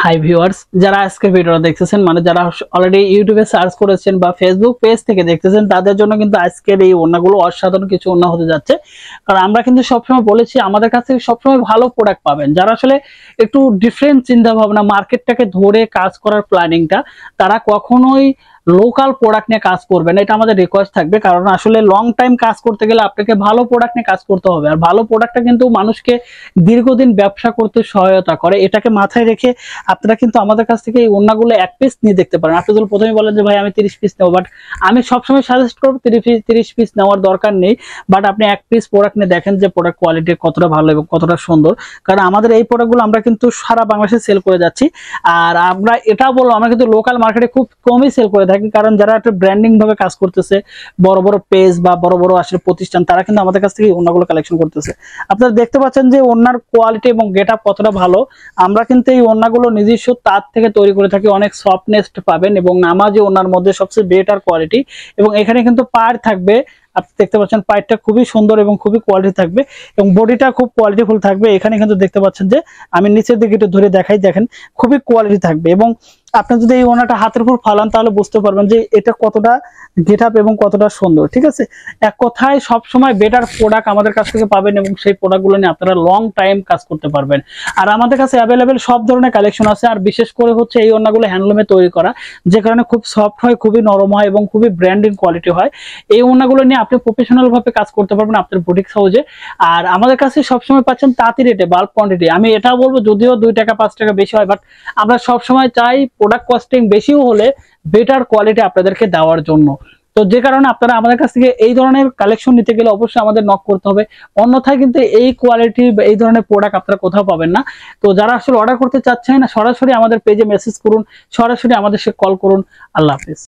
Hi viewers, যারা আজকের ভিডিওটা দেখতেছেন মানে যারা অলরেডি ইউটিউবে সার্চ করেছেন বা ফেসবুক পেজ থেকে দেখতেছেন তাদের জন্য কিন্তু আজকের এই ওড়নাগুলো অসাধারণ কিছু ওড়না হতে যাচ্ছে। কারণ আমরা কিন্তু সবসময় বলেছি আমাদের কাছ থেকে সবসময় ভালো প্রোডাক্ট পাবেন। যারা আসলে একটু ডিফারেন্ট চিন্তা ভাবনা, মার্কেটটাকে ধরে কাজ করার প্ল্যানিংটা, তারা কখনোই লোকাল প্রোডাক্ট নিয়ে কাজ করবেন, এটা আমাদের রিকোয়েস্ট থাকবে। কারণ আসলে লং টাইম কাজ করতে গেলে আপনাকে ভালো প্রোডাক্ট নিয়ে কাজ করতে হবে, আর ভালো প্রোডাক্টটা কিন্তু মানুষকে দীর্ঘদিন ব্যবসা করতে সহায়তা করে। এটাকে মাথায় রেখে আপনারা কিন্তু আমাদের কাছ থেকে এই ওড়নাগুলো এক পিস নিয়ে দেখতে পারেন। আপনি যদি প্রথমে বলেন যে ভাই আমি 30 পিস নেবো, বাট আমি সবসময় সাজেস্ট করবো 30 পিস নেওয়ার দরকার নেই। বাট আপনি এক পিস প্রোডাক্ট নিয়ে দেখেন যে প্রোডাক্ট কোয়ালিটি কতটা ভালো এবং কতটা সুন্দর। কারণ আমাদের এই প্রোডাক্টগুলো আমরা কিন্তু সারা বাংলাদেশে সেল করে যাচ্ছি। আর আমরা এটা বলবো আমরা কিন্তু লোকাল মার্কেটে খুব কমই সেল করে থাকি, কারণ যারা একটা ব্র্যান্ডিং ভাবে কাজ করতেছে, বড় বড় পেজ বা বড় বড় আসলে প্রতিষ্ঠান, তারা কিন্তু আমাদের কাছ থেকে ওড়নাগুলো কালেকশন করতেছে। আপনারা দেখতে পাচ্ছেন যে ওড়নার কোয়ালিটি এবং গেটআপ কতটা ভালো। আমরা কিন্তু এই ওড়নাগুলো নিজস্ব তার থেকে তৈরি করে থাকি, অনেক সফটনেস পাবেন এবং নামাজি ওড়নার মধ্যে সবচেয়ে বেটার কোয়ালিটি। এবং এখানে কিন্তু পাড় থাকবে, আপনি দেখতে পাচ্ছেন পাইপটা খুবই সুন্দর এবং খুবই কোয়ালিটি থাকবে এবং বডিটা খুব কোয়ালিটিফুল থাকবে। এখানে কিন্তু দেখতে পাচ্ছেন যে আমি নিচের দিকে একটু ধরে দেখাই, দেখেন খুবই কোয়ালিটি থাকবে। এবং আপনি যদি এই ওড়নাটা হাতের উপর ফালান তাহলে বুঝতে পারবেন যে এটা কতটা গেটআপ এবং কতটা সুন্দর। ঠিক আছে, এক কথায় সব সময় বেটার প্রোডাক্ট আমাদের কাছ থেকে পাবেন এবং সেই প্রোডাক্টগুলো নিয়ে আপনারা লং টাইম কাজ করতে পারবেন। আর আমাদের কাছে অ্যাভেলেবেল সব ধরনের কালেকশন আছে। আর বিশেষ করে হচ্ছে এই ওড়নাগুলো হ্যান্ডলুমে তৈরি করা, যে কারণে খুব সফট হয়, খুবই নরম হয় এবং খুবই ব্র্যান্ডিং কোয়ালিটি হয়। এই ওড়নাগুলো নিয়ে আপনি প্রফেশনাল ভাবে কাজ করতে পারবেন আপনার বুটিক হাউসে। আর আমাদের কাছে সবসময় পাচ্ছেন তাঁতি রেটে, বাল্ক কোয়ান্টিটি। আমি এটা বলবো যদিও 2 টাকা 5 টাকা বেশি হয়, বাট আমরা সবসময় চাই প্রোডাক্ট কস্টিং বেশিও হলে বেটার কোয়ালিটি আপনাদেরকে দেওয়ার জন্য। তো যে কারণে আপনারা আমাদের কাছ থেকে এই ধরনের কালেকশন নিতে গেলে অবশ্যই আমাদের নক করতে হবে, অন্যথায় কিন্তু এই কোয়ালিটি এই ধরনের প্রোডাক্ট আপনারা কোথাও পাবেন না। তো যারা আসলে অর্ডার করতে চাচ্ছেন না, সরাসরি আমাদের পেজে মেসেজ করুন, সরাসরি আমাদের সাথে কল করুন। আল্লাহ হাফেজ।